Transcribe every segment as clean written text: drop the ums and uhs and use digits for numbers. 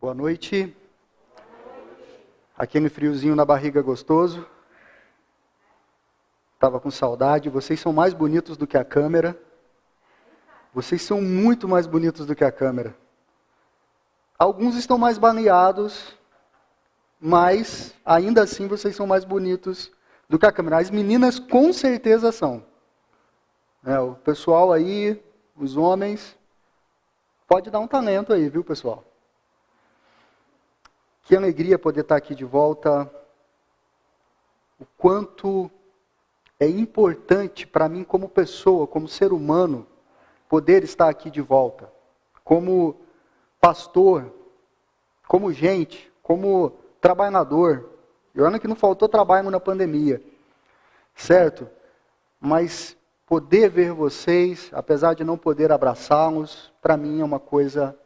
Boa noite. Aquele friozinho na barriga gostoso. Estava com saudade. Vocês são mais bonitos do que a câmera. Vocês são muito mais bonitos do que a câmera. Alguns estão mais baleados, mas ainda assim vocês são mais bonitos do que a câmera. As meninas com certeza são. O pessoal aí, os homens, pode dar um talento aí, viu, pessoal? Que alegria poder estar aqui de volta. O quanto é importante para mim como pessoa, como ser humano, poder estar aqui de volta. Como pastor, como gente, como trabalhador. E olha que não faltou trabalho na pandemia, certo? Mas poder ver vocês, apesar de não poder abraçá-los, para mim é uma coisa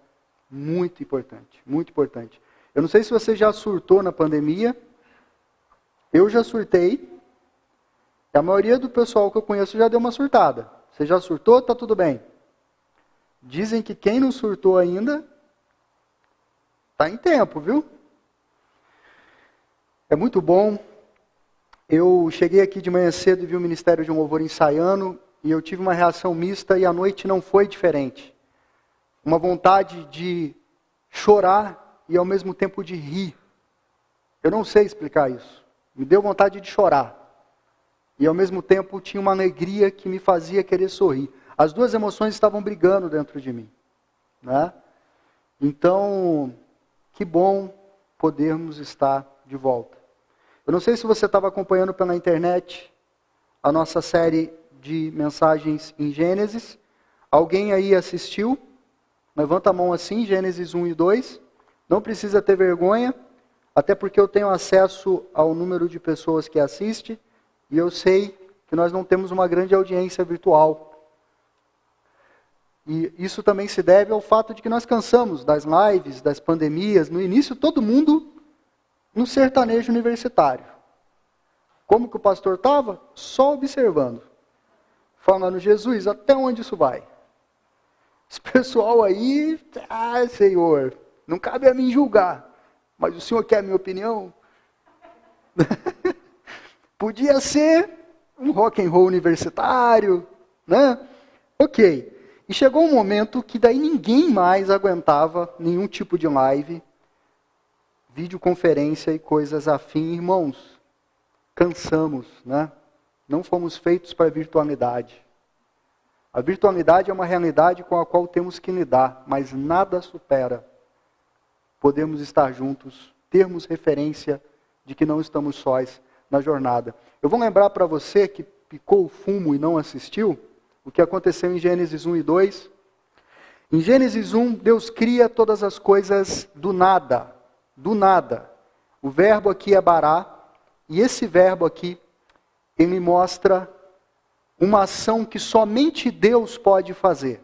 muito importante, muito importante. Eu não sei se você já surtou na pandemia, eu já surtei, e a maioria do pessoal que eu conheço já deu uma surtada. Você já surtou? Tá tudo bem. Dizem que quem não surtou ainda, tá em tempo, viu? É muito bom. Eu cheguei aqui de manhã cedo e vi o Ministério de um Louvor ensaiando, e eu tive uma reação mista, e a noite não foi diferente. Uma vontade de chorar e ao mesmo tempo de rir. Eu não sei explicar isso. Me deu vontade de chorar. E ao mesmo tempo tinha uma alegria que me fazia querer sorrir. As duas emoções estavam brigando dentro de mim, né? Então, que bom podermos estar de volta. Eu não sei se você estava acompanhando pela internet a nossa série de mensagens em Gênesis. Alguém aí assistiu? Levanta a mão assim, Gênesis 1 e 2. Não precisa ter vergonha, até porque eu tenho acesso ao número de pessoas que assiste, e eu sei que nós não temos uma grande audiência virtual. E isso também se deve ao fato de que nós cansamos das lives, das pandemias. No início, todo mundo no sertanejo universitário. Como que o pastor estava? Só observando. Falando, Jesus, até onde isso vai? Esse pessoal aí, Senhor, não cabe a mim julgar, mas o senhor quer a minha opinião? Podia ser um rock and roll universitário, né? Ok. E chegou um momento que daí ninguém mais aguentava nenhum tipo de live, videoconferência e coisas afim. Irmãos, cansamos, né? Não fomos feitos para a virtualidade. A virtualidade é uma realidade com a qual temos que lidar, mas nada supera podemos estar juntos, termos referência de que não estamos sós na jornada. Eu vou lembrar para você que picou o fumo e não assistiu, o que aconteceu em Gênesis 1 e 2. Em Gênesis 1, Deus cria todas as coisas do nada. Do nada. O verbo aqui é bará, e esse verbo aqui, ele mostra uma ação que somente Deus pode fazer.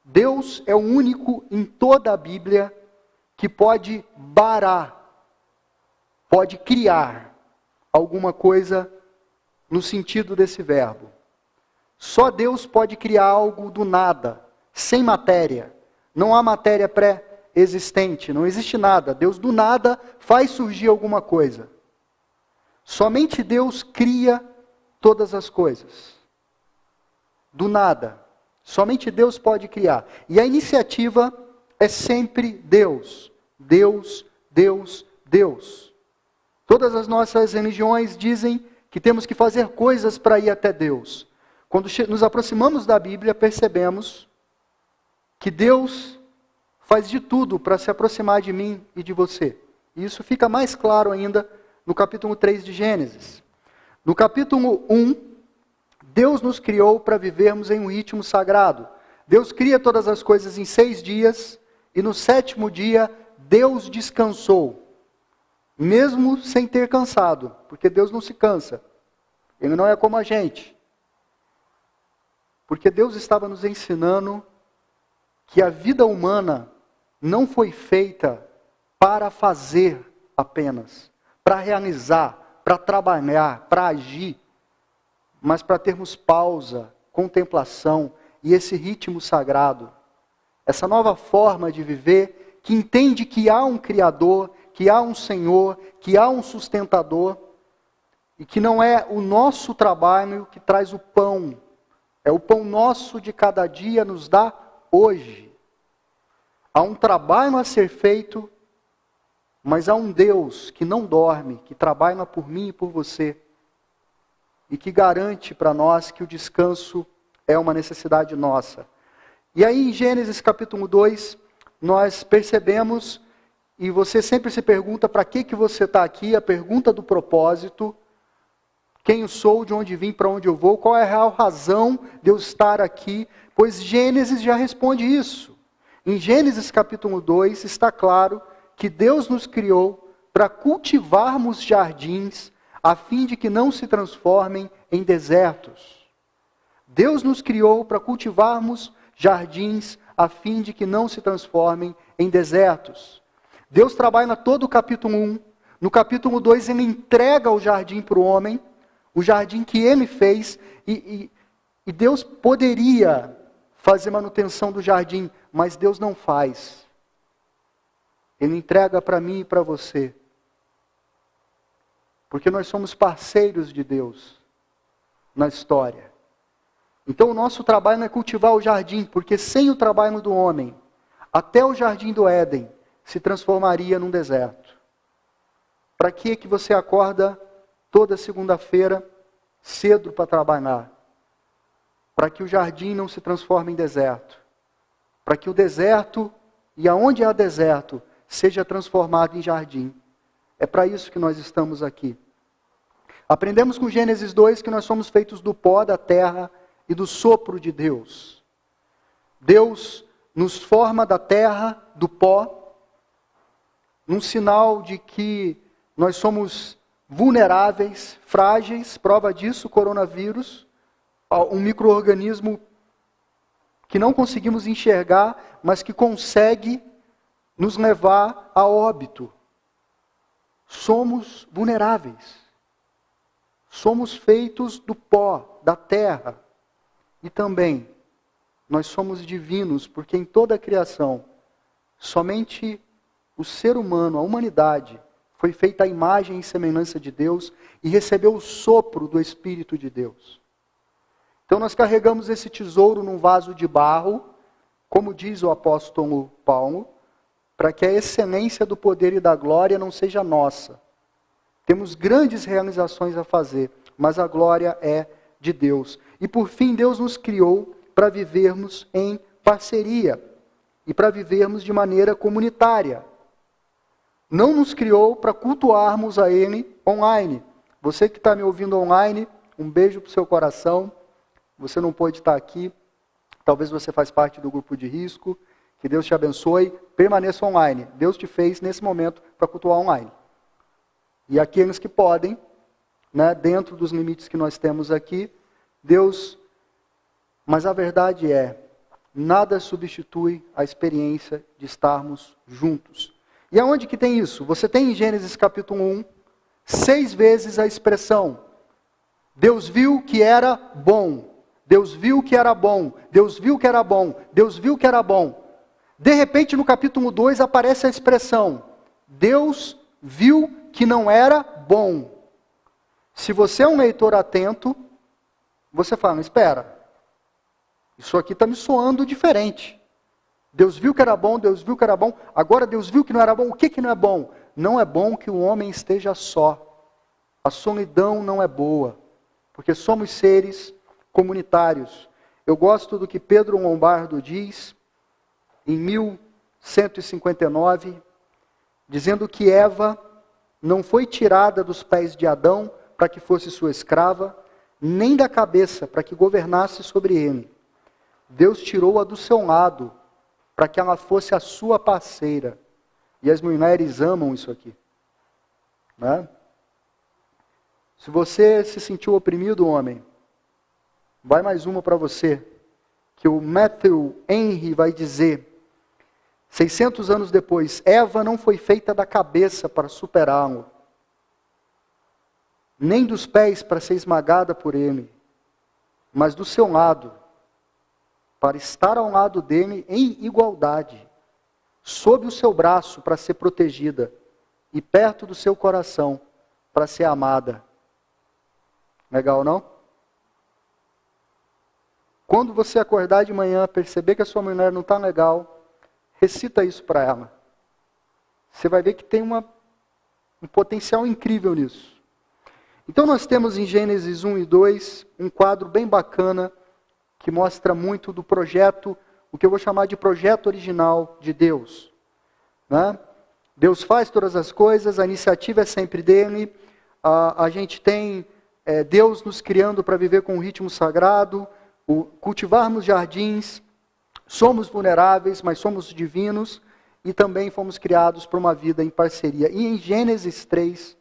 Deus é o único em toda a Bíblia que pode barar, pode criar alguma coisa no sentido desse verbo. Só Deus pode criar algo do nada, sem matéria. Não há matéria pré-existente, não existe nada. Deus do nada faz surgir alguma coisa. Somente Deus cria todas as coisas. Do nada. Somente Deus pode criar. E a iniciativa é sempre Deus. Deus, Deus, Deus. Todas as nossas religiões dizem que temos que fazer coisas para ir até Deus. Quando nos aproximamos da Bíblia, percebemos que Deus faz de tudo para se aproximar de mim e de você. E isso fica mais claro ainda no capítulo 3 de Gênesis. No capítulo 1, Deus nos criou para vivermos em um ritmo sagrado. Deus cria todas as coisas em 6 dias, e no 7º dia, Deus descansou. Mesmo sem ter cansado, porque Deus não se cansa. Ele não é como a gente. Porque Deus estava nos ensinando que a vida humana não foi feita para fazer apenas, para realizar, para trabalhar, para agir, mas para termos pausa, contemplação e esse ritmo sagrado. Essa nova forma de viver que entende que há um Criador, que há um Senhor, que há um sustentador, e que não é o nosso trabalho que traz o pão, é o pão nosso de cada dia nos dá hoje. Há um trabalho a ser feito, mas há um Deus que não dorme, que trabalha por mim e por você, e que garante para nós que o descanso é uma necessidade nossa. E aí em Gênesis capítulo 2, nós percebemos, e você sempre se pergunta para que você está aqui, a pergunta do propósito, quem eu sou, de onde vim, para onde eu vou, qual é a real razão de eu estar aqui, pois Gênesis já responde isso. Em Gênesis capítulo 2 está claro que Deus nos criou para cultivarmos jardins, a fim de que não se transformem em desertos. Deus nos criou para cultivarmos jardins, a fim de que não se transformem em desertos. Deus trabalha todo o capítulo 1. No capítulo 2 ele entrega o jardim para o homem, o jardim que ele fez, e Deus poderia fazer manutenção do jardim, mas Deus não faz. Ele entrega para mim e para você. Porque nós somos parceiros de Deus na história. Então o nosso trabalho não é cultivar o jardim, porque sem o trabalho do homem, até o jardim do Éden se transformaria num deserto. Para que você acorda toda segunda-feira cedo para trabalhar? Para que o jardim não se transforme em deserto. Para que o deserto, e aonde há deserto, seja transformado em jardim. É para isso que nós estamos aqui. Aprendemos com Gênesis 2 que nós somos feitos do pó da terra e do sopro de Deus. Deus nos forma da terra, do pó, num sinal de que nós somos vulneráveis, frágeis, prova disso o coronavírus, um micro-organismo que não conseguimos enxergar, mas que consegue nos levar a óbito. Somos vulneráveis. Somos feitos do pó, da terra. E também, nós somos divinos, porque em toda a criação, somente o ser humano, a humanidade, foi feita à imagem e semelhança de Deus e recebeu o sopro do Espírito de Deus. Então nós carregamos esse tesouro num vaso de barro, como diz o apóstolo Paulo, para que a excelência do poder e da glória não seja nossa. Temos grandes realizações a fazer, mas a glória é de Deus. E por fim, Deus nos criou para vivermos em parceria e para vivermos de maneira comunitária. Não nos criou para cultuarmos a Ele online. Você que está me ouvindo online, um beijo para o seu coração. Você não pôde estar aqui, talvez você faz parte do grupo de risco. Que Deus te abençoe, permaneça online. Deus te fez nesse momento para cultuar online. E aqueles que podem, dentro dos limites que nós temos aqui, Deus... Mas a verdade é, nada substitui a experiência de estarmos juntos. E aonde que tem isso? Você tem em Gênesis capítulo 1, 6 vezes a expressão, Deus viu que era bom, Deus viu que era bom, Deus viu que era bom, Deus viu que era bom. De repente no capítulo 2 aparece a expressão, Deus viu que não era bom. Se você é um leitor atento, você fala, espera, isso aqui está me soando diferente. Deus viu que era bom, Deus viu que era bom, agora Deus viu que não era bom. O que não é bom? Não é bom que o homem esteja só. A solidão não é boa, porque somos seres comunitários. Eu gosto do que Pedro Lombardo diz, em 1159, dizendo que Eva não foi tirada dos pés de Adão para que fosse sua escrava, nem da cabeça para que governasse sobre ele. Deus tirou-a do seu lado, para que ela fosse a sua parceira. E as mulheres amam isso aqui. Se você se sentiu oprimido, homem, vai mais uma para você, que o Matthew Henry vai dizer, 600 anos depois, Eva não foi feita da cabeça para superá-lo, nem dos pés para ser esmagada por ele, mas do seu lado, para estar ao lado dele em igualdade. sob o seu braço para ser protegida e perto do seu coração para ser amada. Legal, não? Quando você acordar de manhã, perceber que a sua mulher não está legal, recita isso para ela. Você vai ver que tem um potencial incrível nisso. Então nós temos em Gênesis 1 e 2 um quadro bem bacana que mostra muito do projeto, o que eu vou chamar de projeto original de Deus. Né? Deus faz todas as coisas, a iniciativa é sempre dele, a gente tem Deus nos criando para viver com um ritmo sagrado, cultivarmos jardins, somos vulneráveis, mas somos divinos, e também fomos criados para uma vida em parceria. E em Gênesis 3,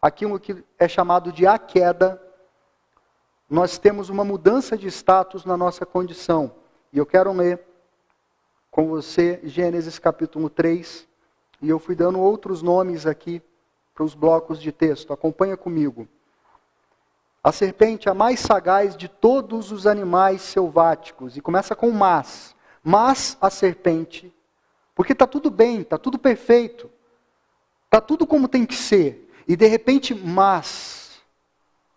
aquilo que é chamado de a queda, nós temos uma mudança de status na nossa condição. E eu quero ler com você Gênesis capítulo 3, e eu fui dando outros nomes aqui para os blocos de texto. Acompanha comigo. A serpente, a mais sagaz de todos os animais selváticos. E começa com mas. Mas a serpente, porque está tudo bem, está tudo perfeito. Está tudo como tem que ser. E de repente, mas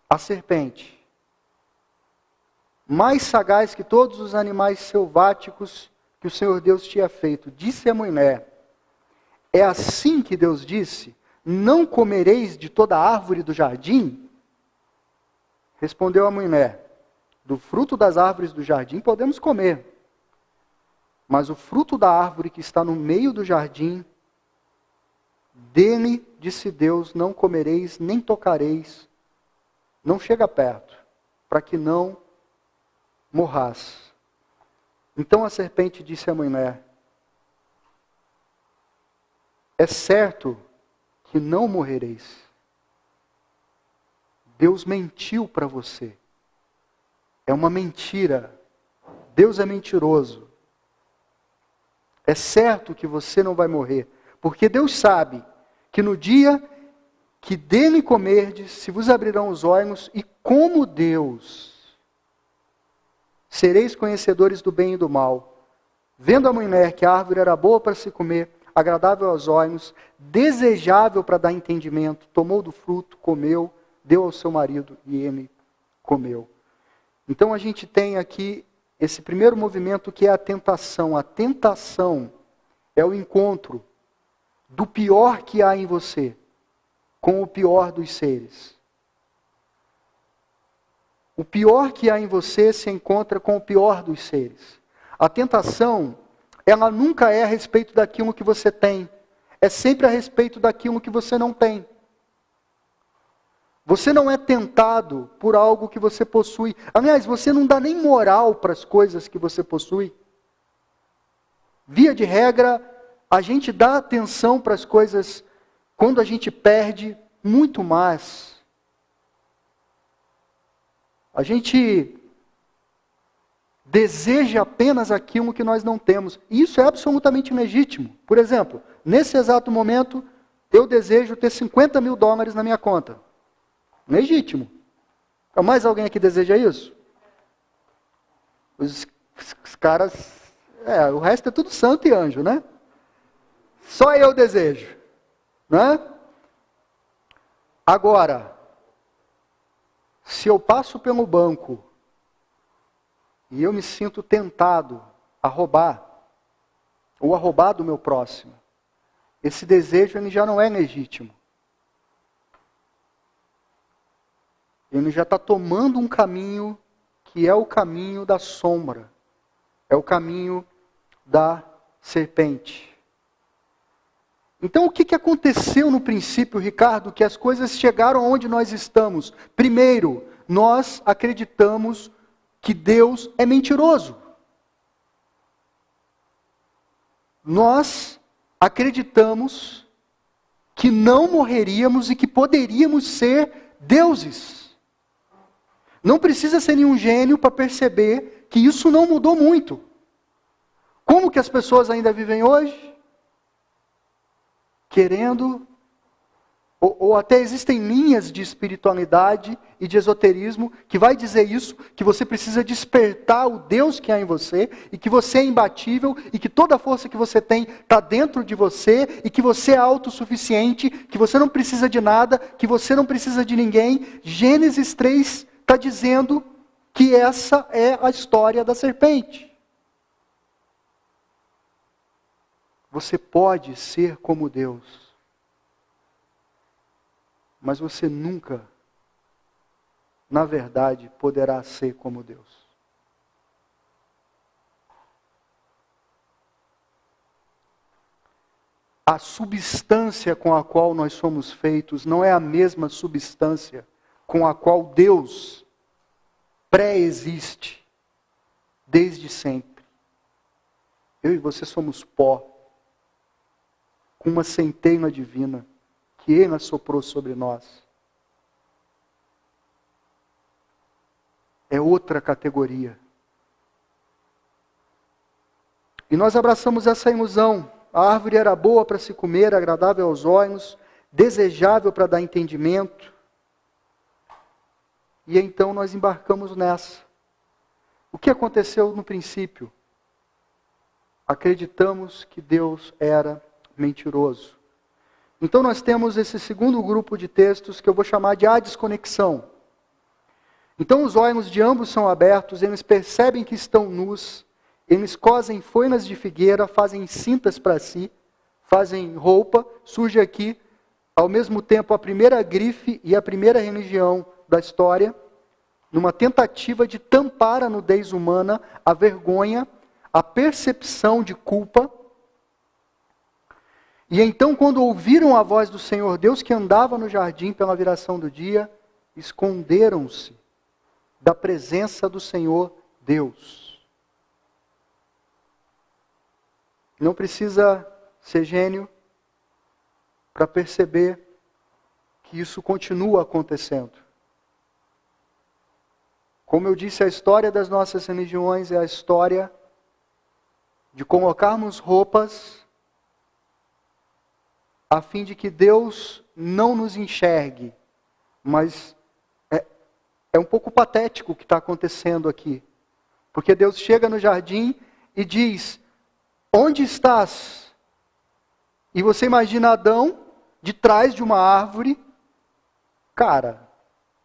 a serpente, mais sagaz que todos os animais selváticos que o Senhor Deus tinha feito, disse à mulher, é assim que Deus disse, não comereis de toda a árvore do jardim? Respondeu a mulher, do fruto das árvores do jardim podemos comer, mas o fruto da árvore que está no meio do jardim, dele, disse Deus, não comereis, nem tocareis, não chega perto, para que não morrais. Então a serpente disse à mulher, é certo que não morrereis. Deus mentiu para você. É uma mentira. Deus é mentiroso. É certo que você não vai morrer. Porque Deus sabe que no dia que dele comerdes, se vos abrirão os olhos, e como Deus, sereis conhecedores do bem e do mal. Vendo a mulher que a árvore era boa para se comer, agradável aos olhos, desejável para dar entendimento, tomou do fruto, comeu, deu ao seu marido e ele comeu. Então a gente tem aqui esse primeiro movimento que é a tentação. A tentação é o encontro do pior que há em você com o pior dos seres. O pior que há em você se encontra com o pior dos seres. A tentação, ela nunca é a respeito daquilo que você tem. É sempre a respeito daquilo que você não tem. Você não é tentado por algo que você possui. Aliás, você não dá nem moral para as coisas que você possui. Via de regra, a gente dá atenção para as coisas quando a gente perde muito mais. A gente deseja apenas aquilo que nós não temos. E isso é absolutamente legítimo. Por exemplo, nesse exato momento, eu desejo ter $50 mil na minha conta. Legítimo. Então, mais alguém aqui deseja isso? Os caras... o resto é tudo santo e anjo, né? Só eu desejo. Né? Agora, se eu passo pelo banco e eu me sinto tentado a roubar, ou a roubar do meu próximo, esse desejo ele já não é legítimo. Ele já está tomando um caminho que é o caminho da sombra. É o caminho da serpente. Então o que aconteceu no princípio, Ricardo? Que as coisas chegaram onde nós estamos. Primeiro, nós acreditamos que Deus é mentiroso. Nós acreditamos que não morreríamos e que poderíamos ser deuses. Não precisa ser nenhum gênio para perceber que isso não mudou muito. Como que as pessoas ainda vivem hoje? Querendo Ou até existem linhas de espiritualidade e de esoterismo que vai dizer isso, que você precisa despertar o Deus que há em você, e que você é imbatível, e que toda a força que você tem está dentro de você, e que você é autossuficiente, que você não precisa de nada, que você não precisa de ninguém. Gênesis 3 está dizendo que essa é a história da serpente. Você pode ser como Deus, mas você nunca, na verdade, poderá ser como Deus. A substância com a qual nós somos feitos não é a mesma substância com a qual Deus pré-existe desde sempre. Eu e você somos pó, com uma centelha divina que Ele assoprou sobre nós. É outra categoria. E nós abraçamos essa ilusão. A árvore era boa para se comer, agradável aos olhos, desejável para dar entendimento. E então nós embarcamos nessa. O que aconteceu no princípio? Acreditamos que Deus era mentiroso. Então nós temos esse segundo grupo de textos que eu vou chamar de a desconexão. Então os olhos de ambos são abertos, eles percebem que estão nus, eles cosem folhas de figueira, fazem cintas para si, fazem roupa. Surge aqui, ao mesmo tempo, a primeira grife e a primeira religião da história, numa tentativa de tampar a nudez humana, a vergonha, a percepção de culpa. E então, quando ouviram a voz do Senhor Deus que andava no jardim pela viração do dia, esconderam-se da presença do Senhor Deus. Não precisa ser gênio para perceber que isso continua acontecendo. Como eu disse, a história das nossas religiões é a história de colocarmos roupas a fim de que Deus não nos enxergue. Mas é um pouco patético o que está acontecendo aqui. Porque Deus chega no jardim e diz: onde estás? E você imagina Adão de trás de uma árvore. Cara,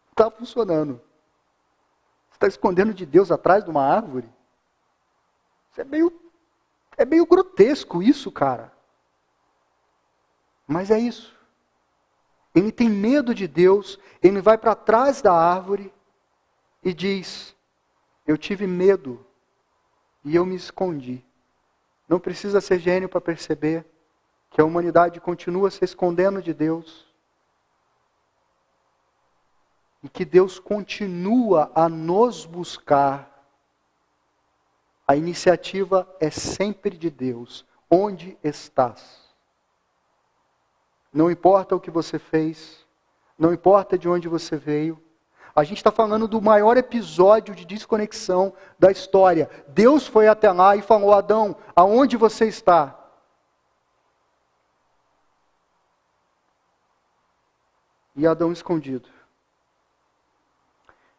está funcionando. Você está escondendo de Deus atrás de uma árvore? Isso é meio grotesco isso, cara. Mas é isso. Ele tem medo de Deus, ele vai para trás da árvore e diz: eu tive medo e eu me escondi. Não precisa ser gênio para perceber que a humanidade continua se escondendo de Deus. E que Deus continua a nos buscar. A iniciativa é sempre de Deus. Onde estás? Não importa o que você fez, não importa de onde você veio. A gente está falando do maior episódio de desconexão da história. Deus foi até lá e falou: Adão, aonde você está? E Adão escondido.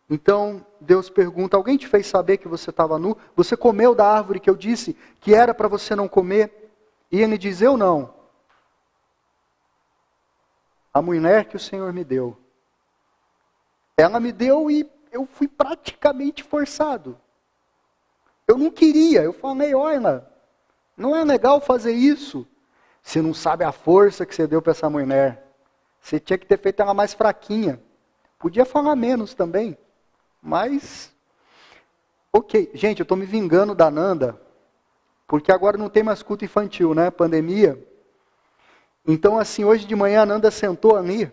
Então Deus pergunta: alguém te fez saber que você estava nu? Você comeu da árvore que eu disse que era para você não comer? E ele diz: eu não. A mulher que o Senhor me deu. Ela me deu e eu fui praticamente forçado. Eu não queria, eu falei: olha, não é legal fazer isso. Você não sabe a força que você deu para essa mulher. Você tinha que ter feito ela mais fraquinha. Podia falar menos também. Mas, ok. Gente, eu estou me vingando da Nanda, porque agora não tem mais culto infantil, né? Pandemia. Então, assim, hoje de manhã a Nanda sentou ali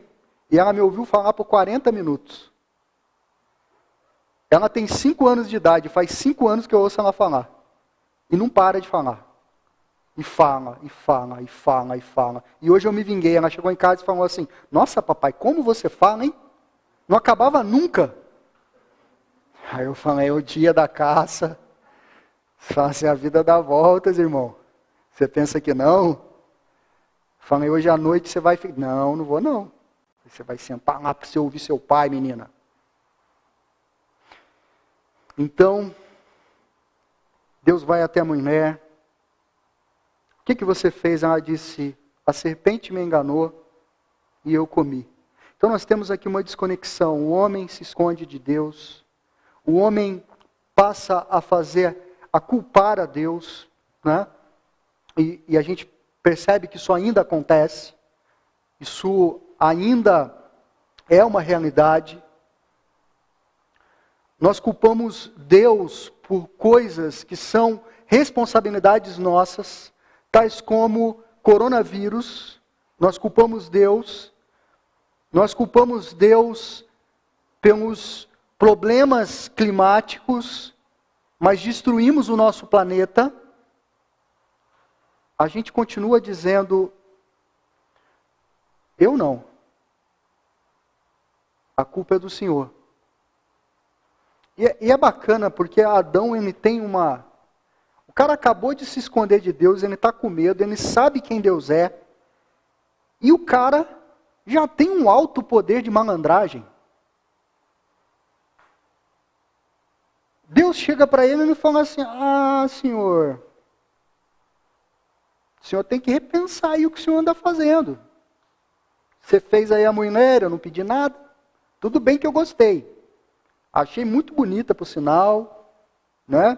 e ela me ouviu falar por 40 minutos. Ela tem 5 anos de idade, faz 5 anos que eu ouço ela falar. E não para de falar. E fala, e fala, e fala, e fala. E hoje eu me vinguei, ela chegou em casa e falou assim: nossa papai, como você fala, hein? Não acabava nunca. Aí eu falei: é o dia da caça. Faça a vida dá voltas, irmão. Você pensa que não? Falei: hoje à noite você vai... Não, não vou não. Você vai sentar lá para você ouvir seu pai, menina. Então, Deus vai até a mulher. O que você fez? Ela disse, a serpente me enganou e eu comi. Então nós temos aqui uma desconexão. O homem se esconde de Deus. O homem passa a culpar a Deus, né? E a gente percebe que isso ainda acontece. Isso ainda é uma realidade. Nós culpamos Deus por coisas que são responsabilidades nossas, tais como coronavírus. Nós culpamos Deus pelos problemas climáticos, mas destruímos o nosso planeta. A gente continua dizendo, eu não. A culpa é do Senhor. E é bacana porque Adão, ele tem uma... O cara acabou de se esconder de Deus, ele está com medo, ele sabe quem Deus é. E o cara já tem um alto poder de malandragem. Deus chega para ele e fala assim, Senhor, o Senhor tem que repensar aí o que o Senhor anda fazendo. Você fez aí a mulher, eu não pedi nada. Tudo bem que eu gostei. Achei muito bonita, por sinal, né?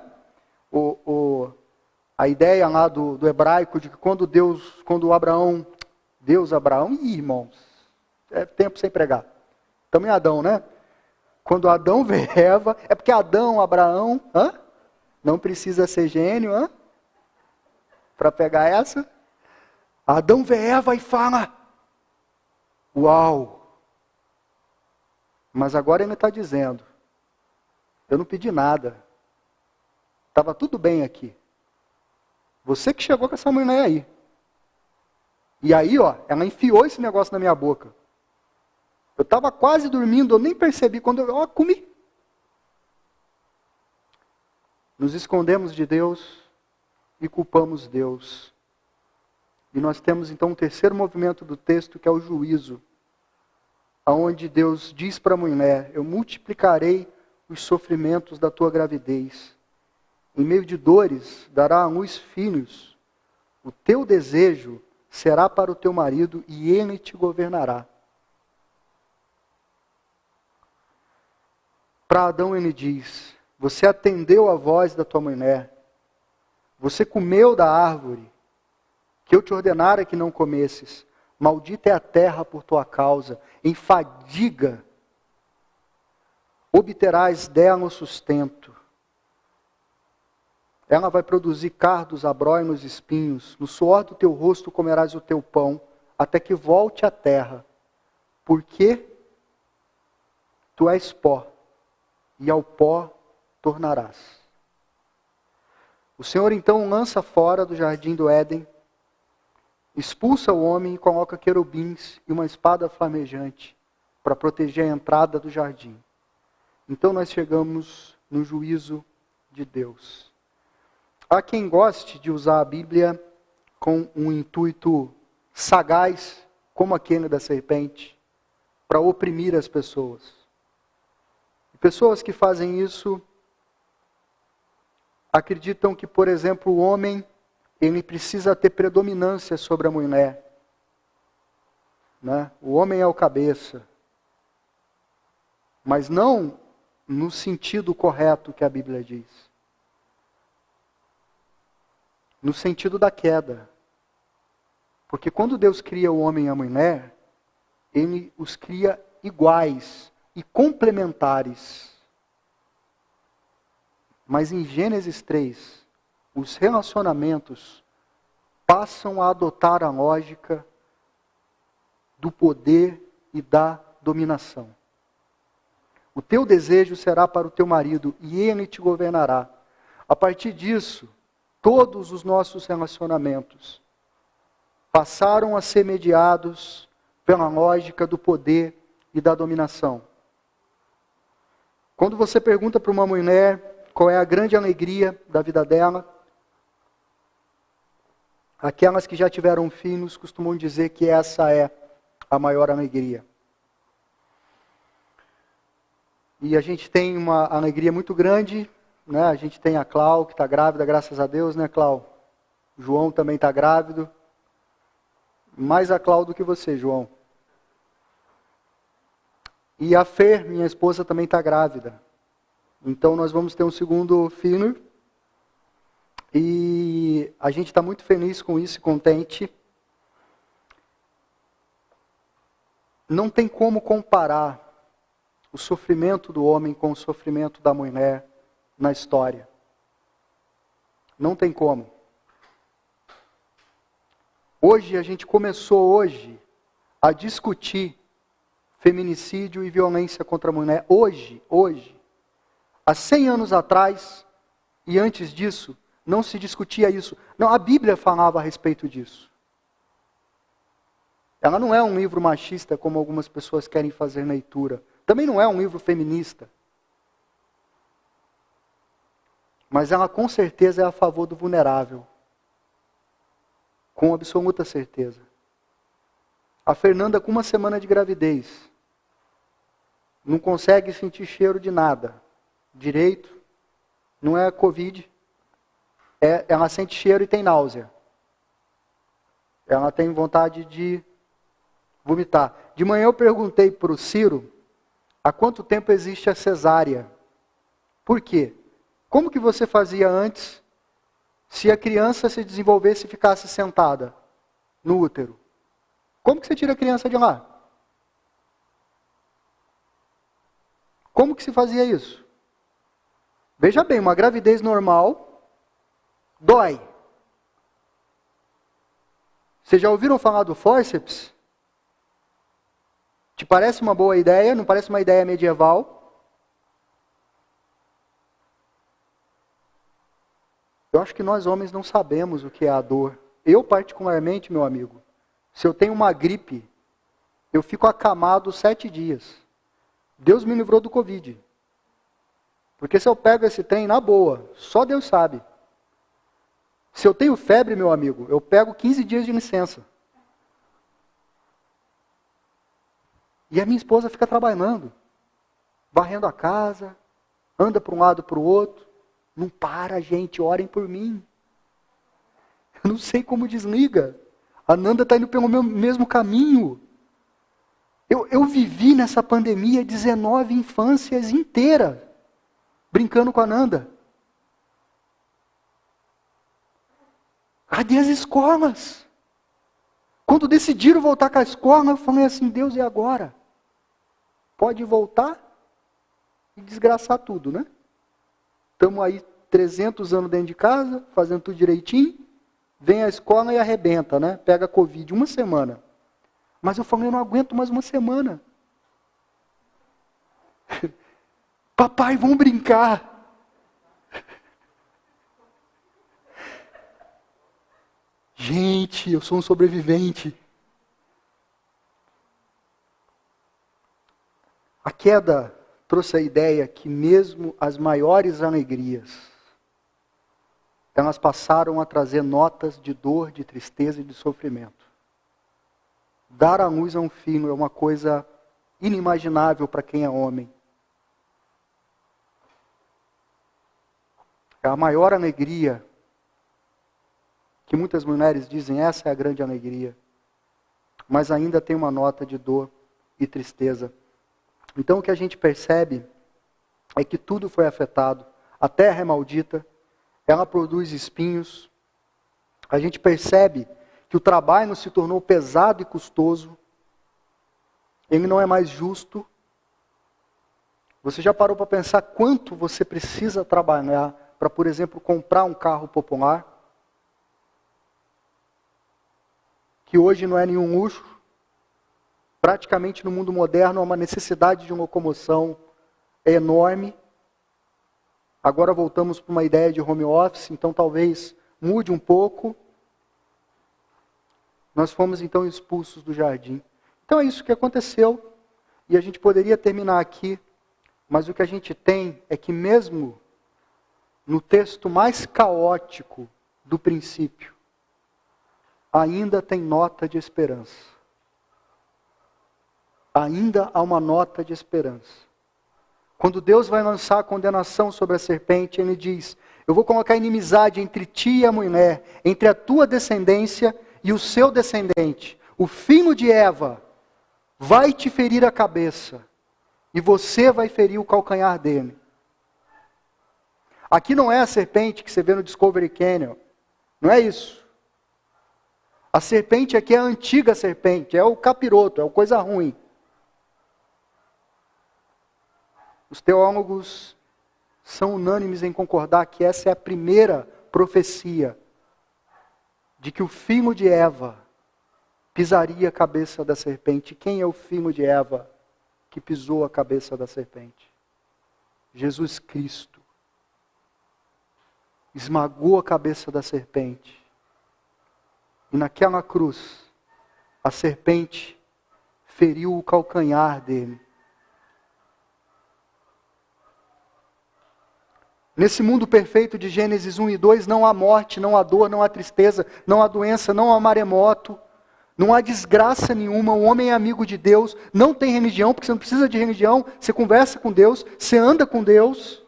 A ideia lá do hebraico de que quando Abraão, ih, irmãos, é tempo sem pregar. Também Adão, né? Quando Adão vê Eva, é porque Abraão, não precisa ser gênio, para pegar essa. Adão vê Eva e fala, uau! Mas agora ele está dizendo, eu não pedi nada. Estava tudo bem aqui. Você que chegou com essa mulher aí. E aí, ela enfiou esse negócio na minha boca. Eu estava quase dormindo, eu nem percebi quando eu comi. Nos escondemos de Deus e culpamos Deus. E nós temos então um terceiro movimento do texto, que é o juízo. Onde Deus diz para a mulher, eu multiplicarei os sofrimentos da tua gravidez. Em meio de dores, dará à luz filhos. O teu desejo será para o teu marido e ele te governará. Para Adão ele diz, você atendeu a voz da tua mulher, você comeu da árvore, que eu te ordenara que não comesses, maldita é a terra por tua causa, em fadiga obterás dela o sustento. Ela vai produzir cardos, abróinos, espinhos, no suor do teu rosto comerás o teu pão, até que volte à terra, porque tu és pó, e ao pó tornarás. O Senhor então lança fora do jardim do Éden, expulsa o homem e coloca querubins e uma espada flamejante para proteger a entrada do jardim. Então nós chegamos no juízo de Deus. Há quem goste de usar a Bíblia com um intuito sagaz, como aquele da serpente, para oprimir as pessoas. Pessoas que fazem isso acreditam que, por exemplo, o homem ele precisa ter predominância sobre a mulher. Né? O homem é o cabeça. Mas não no sentido correto que a Bíblia diz. No sentido da queda. Porque quando Deus cria o homem e a mulher, Ele os cria iguais e complementares. Mas em Gênesis 3, os relacionamentos passam a adotar a lógica do poder e da dominação. O teu desejo será para o teu marido e ele te governará. A partir disso, todos os nossos relacionamentos passaram a ser mediados pela lógica do poder e da dominação. Quando você pergunta para uma mulher qual é a grande alegria da vida dela, aquelas que já tiveram filhos costumam dizer que essa é a maior alegria. E a gente tem uma alegria muito grande, né? A gente tem a Clau, que está grávida, graças a Deus, né, Clau? O João também está grávido. Mais a Clau do que você, João. E a Fer, minha esposa, também está grávida. Então nós vamos ter um segundo filho. E a gente está muito feliz com isso e contente. Não tem como comparar o sofrimento do homem com o sofrimento da mulher na história. Não tem como. Hoje, a gente começou hoje a discutir feminicídio e violência contra a mulher. Hoje, há 100 anos atrás, e antes disso, não se discutia isso. Não, a Bíblia falava a respeito disso. Ela não é um livro machista, como algumas pessoas querem fazer leitura. Também não é um livro feminista. Mas ela com certeza é a favor do vulnerável. Com absoluta certeza. A Fernanda, com 1 semana de gravidez, não consegue sentir cheiro de nada. Direito, não é Covid. Ela sente cheiro e tem náusea. Ela tem vontade de vomitar. De manhã eu perguntei para o Ciro, há quanto tempo existe a cesárea? Por quê? Como que você fazia antes se a criança se desenvolvesse e ficasse sentada no útero? Como que você tira a criança de lá? Como que se fazia isso? Veja bem, uma gravidez normal dói. Vocês já ouviram falar do fórceps? Te parece uma boa ideia? Não parece uma ideia medieval? Eu acho que nós homens não sabemos o que é a dor. Eu particularmente, meu amigo, se eu tenho uma gripe, eu fico acamado 7 dias. Deus me livrou do Covid. Porque se eu pego esse trem na boa, só Deus sabe. Se eu tenho febre, meu amigo, eu pego 15 dias de licença. E a minha esposa fica trabalhando, varrendo a casa, anda para um lado para o outro. Não para, gente, orem por mim. Eu não sei como desliga. A Nanda está indo pelo mesmo caminho. Eu vivi nessa pandemia 19 infâncias inteiras, brincando com a Nanda. Cadê as escolas? Quando decidiram voltar com a escola, eu falei assim, Deus, e agora? Pode voltar e desgraçar tudo, né? Estamos aí 300 anos dentro de casa, fazendo tudo direitinho, vem a escola e arrebenta, né? Pega a Covid, 1 semana. Mas eu falei, eu não aguento mais 1 semana. Papai, vamos brincar. Gente, eu sou um sobrevivente. A queda trouxe a ideia que mesmo as maiores alegrias, elas passaram a trazer notas de dor, de tristeza e de sofrimento. Dar à luz a um filho é uma coisa inimaginável para quem é homem. É a maior alegria que muitas mulheres dizem, essa é a grande alegria. Mas ainda tem uma nota de dor e tristeza. Então o que a gente percebe é que tudo foi afetado. A terra é maldita, ela produz espinhos. A gente percebe que o trabalho se tornou pesado e custoso. Ele não é mais justo. Você já parou para pensar quanto você precisa trabalhar para, por exemplo, comprar um carro popular? Que hoje não é nenhum luxo. Praticamente no mundo moderno, há uma necessidade de locomoção enorme. Agora voltamos para uma ideia de home office, então talvez mude um pouco. Nós fomos então expulsos do jardim. Então é isso que aconteceu. E a gente poderia terminar aqui, mas o que a gente tem é que mesmo no texto mais caótico do princípio, ainda tem nota de esperança. Ainda há uma nota de esperança. Quando Deus vai lançar a condenação sobre a serpente, Ele diz: eu vou colocar inimizade entre ti e a mulher, entre a tua descendência e o seu descendente. O filho de Eva vai te ferir a cabeça, e você vai ferir o calcanhar dele. Aqui não é a serpente que você vê no Discovery Channel. Não é isso. A serpente aqui é a antiga serpente, é o capiroto, é a coisa ruim. Os teólogos são unânimes em concordar que essa é a primeira profecia de que o filho de Eva pisaria a cabeça da serpente. Quem é o filho de Eva que pisou a cabeça da serpente? Jesus Cristo. Esmagou a cabeça da serpente. E naquela cruz, a serpente feriu o calcanhar dele. Nesse mundo perfeito de Gênesis 1 e 2, não há morte, não há dor, não há tristeza, não há doença, não há maremoto, não há desgraça nenhuma. O homem é amigo de Deus, não tem religião, porque você não precisa de religião, você conversa com Deus, você anda com Deus.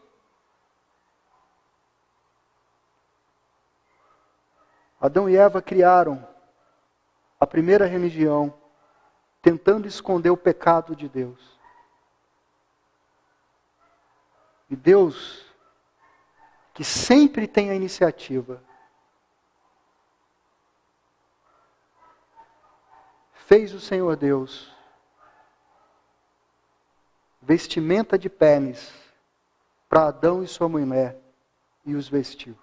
Adão e Eva criaram a primeira religião, tentando esconder o pecado de Deus. E Deus, que sempre tem a iniciativa, fez o Senhor Deus vestimenta de peles para Adão e sua mulher e os vestiu.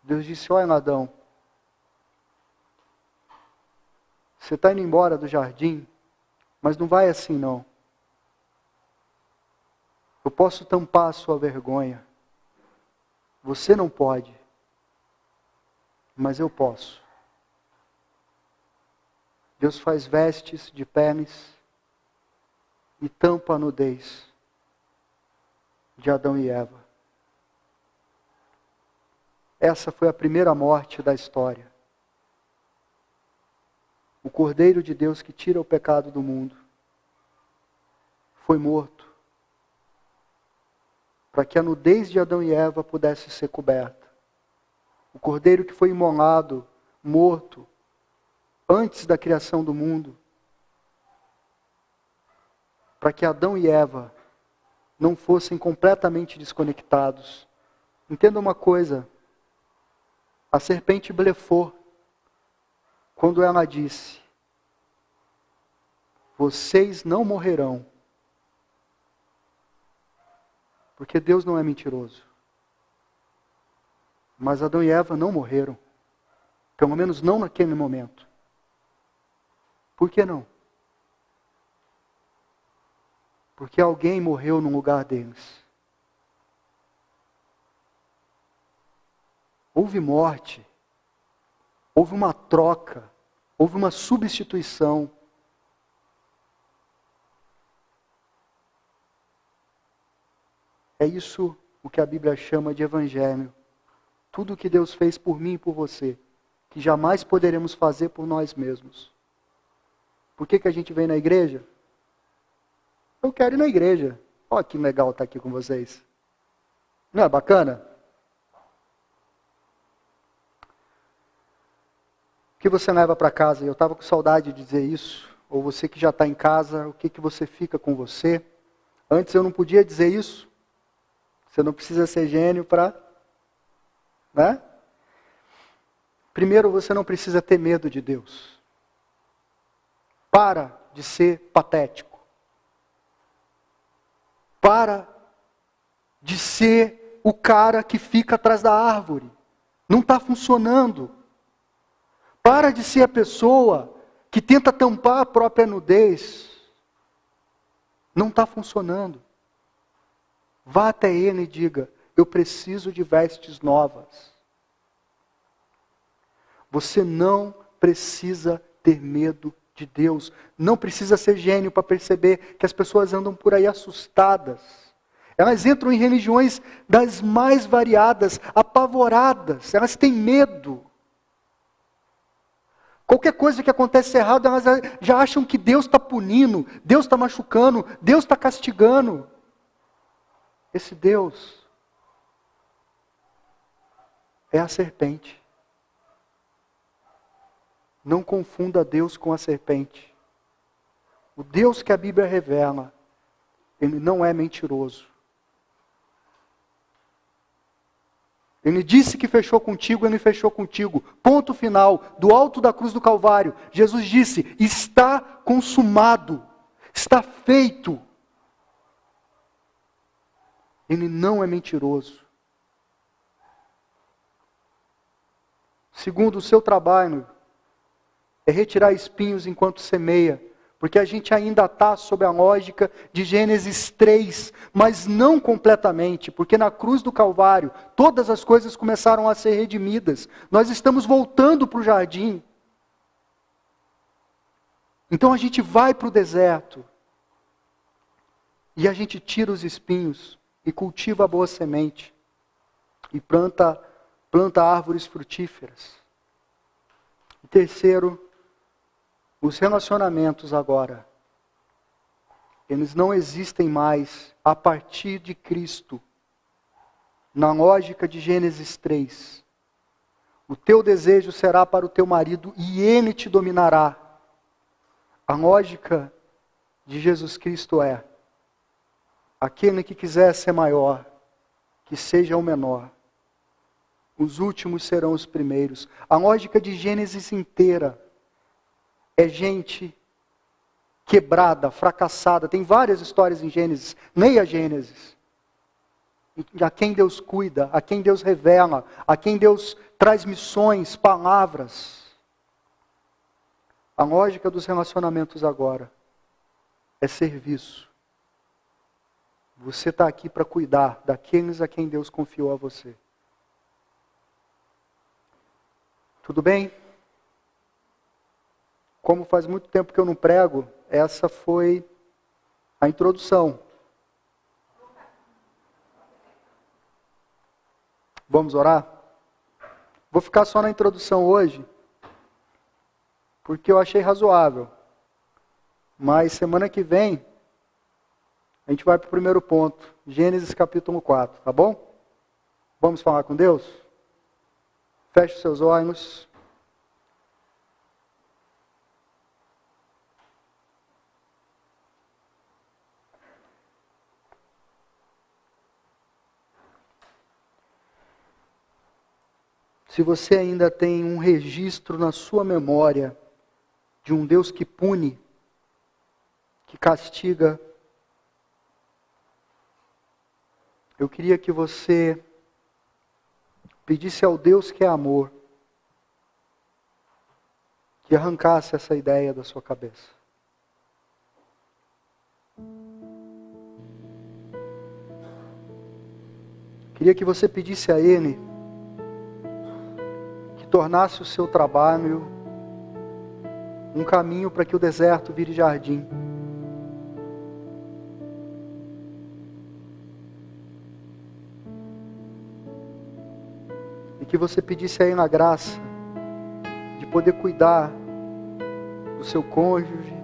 Deus disse: olha, Adão, você está indo embora do jardim, mas não vai assim não. Eu posso tampar a sua vergonha. Você não pode, mas eu posso. Deus faz vestes de peles e tampa a nudez de Adão e Eva. Essa foi a primeira morte da história. O Cordeiro de Deus que tira o pecado do mundo foi morto para que a nudez de Adão e Eva pudesse ser coberta. O Cordeiro que foi imolado, morto, antes da criação do mundo, para que Adão e Eva não fossem completamente desconectados. Entenda uma coisa, a serpente blefou quando ela disse: vocês não morrerão. Porque Deus não é mentiroso. Mas Adão e Eva não morreram. Pelo menos não naquele momento. Por que não? Porque alguém morreu no lugar deles. Houve morte. Houve uma troca. Houve uma substituição. É isso o que a Bíblia chama de evangelho. Tudo o que Deus fez por mim e por você, que jamais poderemos fazer por nós mesmos. Por que a gente vem na igreja? Eu quero ir na igreja. Olha que legal estar aqui com vocês. Não é bacana? O que você leva para casa? Eu estava com saudade de dizer isso. Ou você que já está em casa, o que você fica com você? Antes eu não podia dizer isso. Você não precisa ser gênio para... né? Primeiro, você não precisa ter medo de Deus. Para de ser patético. Para de ser o cara que fica atrás da árvore. Não está funcionando. Para de ser a pessoa que tenta tampar a própria nudez. Não está funcionando. Vá até ele e diga: eu preciso de vestes novas. Você não precisa ter medo de Deus. Não precisa ser gênio para perceber que as pessoas andam por aí assustadas. Elas entram em religiões das mais variadas, apavoradas. Elas têm medo. Qualquer coisa que acontece errado, elas já acham que Deus está punindo, Deus está machucando, Deus está castigando. Esse Deus é a serpente. Não confunda Deus com a serpente. O Deus que a Bíblia revela, Ele não é mentiroso. Ele disse que fechou contigo, Ele fechou contigo. Ponto final. Do alto da cruz do Calvário, Jesus disse, está consumado, está feito. Ele não é mentiroso. Segundo, o seu trabalho é retirar espinhos enquanto semeia. Porque a gente ainda está sob a lógica de Gênesis 3, mas não completamente, porque na cruz do Calvário todas as coisas começaram a ser redimidas. Nós estamos voltando para o jardim. Então a gente vai para o deserto e a gente tira os espinhos e cultiva a boa semente e planta árvores frutíferas. E terceiro, os relacionamentos agora, eles não existem mais a partir de Cristo, na lógica de Gênesis 3. O teu desejo será para o teu marido e ele te dominará. A lógica de Jesus Cristo é, aquele que quiser ser maior, que seja o menor. Os últimos serão os primeiros. A lógica de Gênesis inteira é gente quebrada, fracassada. Tem várias histórias em Gênesis. Leia Gênesis. A quem Deus cuida, a quem Deus revela, a quem Deus traz missões, palavras. A lógica dos relacionamentos agora é serviço. Você está aqui para cuidar daqueles a quem Deus confiou a você. Tudo bem? Como faz muito tempo que eu não prego, essa foi a introdução. Vamos orar? Vou ficar só na introdução hoje, porque eu achei razoável. Mas semana que vem, a gente vai para o primeiro ponto, Gênesis capítulo 4, tá bom? Vamos falar com Deus? Feche seus olhos. Se você ainda tem um registro na sua memória de um Deus que pune, que castiga, eu queria que você pedisse ao Deus que é amor, que arrancasse essa ideia da sua cabeça. Queria que você pedisse a Ele que tornasse o seu trabalho um caminho para que o deserto vire jardim. E que você pedisse a Ele a graça de poder cuidar do seu cônjuge,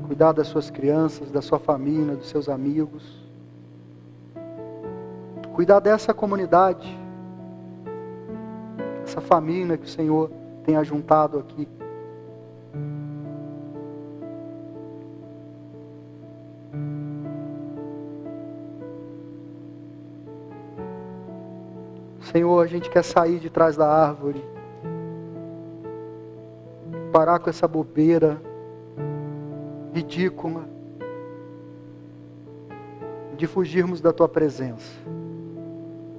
cuidar das suas crianças, da sua família, dos seus amigos, cuidar dessa comunidade, essa família que o Senhor tem ajuntado aqui. Senhor, a gente quer sair de trás da árvore, parar com essa bobeira ridícula de fugirmos da Tua presença.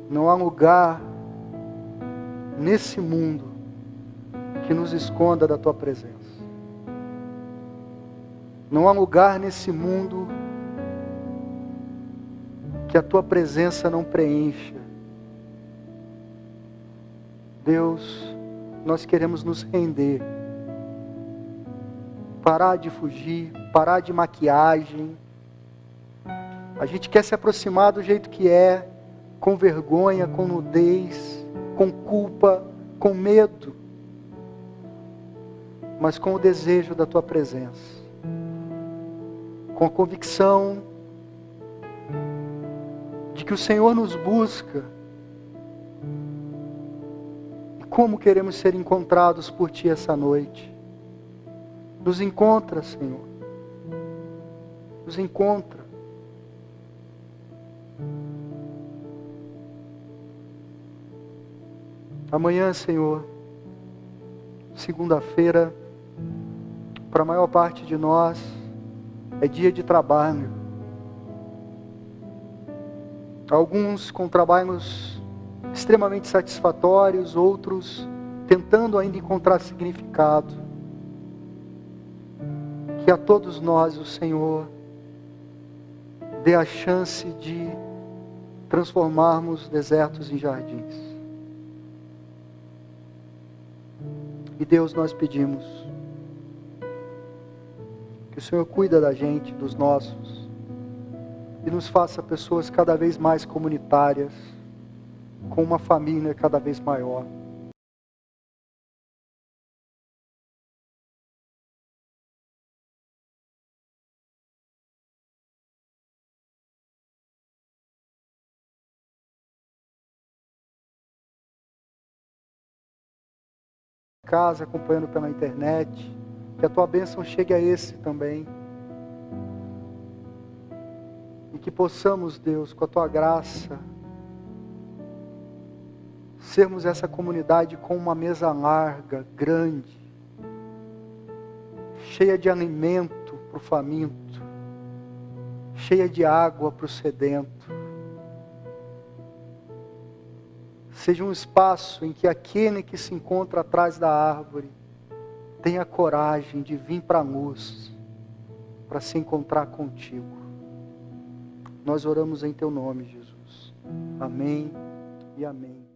Não há lugar nesse mundo que nos esconda da Tua presença. Não há lugar nesse mundo que a Tua presença não preencha. Deus, nós queremos nos render, parar de fugir, parar de maquiagem. A gente quer se aproximar do jeito que é, com vergonha, com nudez, com culpa, com medo, mas com o desejo da Tua presença. com a convicção de que o Senhor nos busca. E como queremos ser encontrados por Ti essa noite. Nos encontra, Senhor. Nos encontra. Amanhã, Senhor, segunda-feira, para a maior parte de nós, é dia de trabalho. Alguns com trabalhos extremamente satisfatórios, outros tentando ainda encontrar significado. Que a todos nós o Senhor dê a chance de transformarmos desertos em jardins. E Deus, nós pedimos que o Senhor cuida da gente, dos nossos, e nos faça pessoas cada vez mais comunitárias, com uma família cada vez maior. Casa, acompanhando pela internet, que a Tua bênção chegue a esse também. E que possamos, Deus, com a Tua graça, sermos essa comunidade com uma mesa larga, grande, cheia de alimento para o faminto, cheia de água para o sedento. Seja um espaço em que aquele que se encontra atrás da árvore tenha coragem de vir para a luz, para se encontrar contigo. Nós oramos em Teu nome, Jesus. Amém e amém.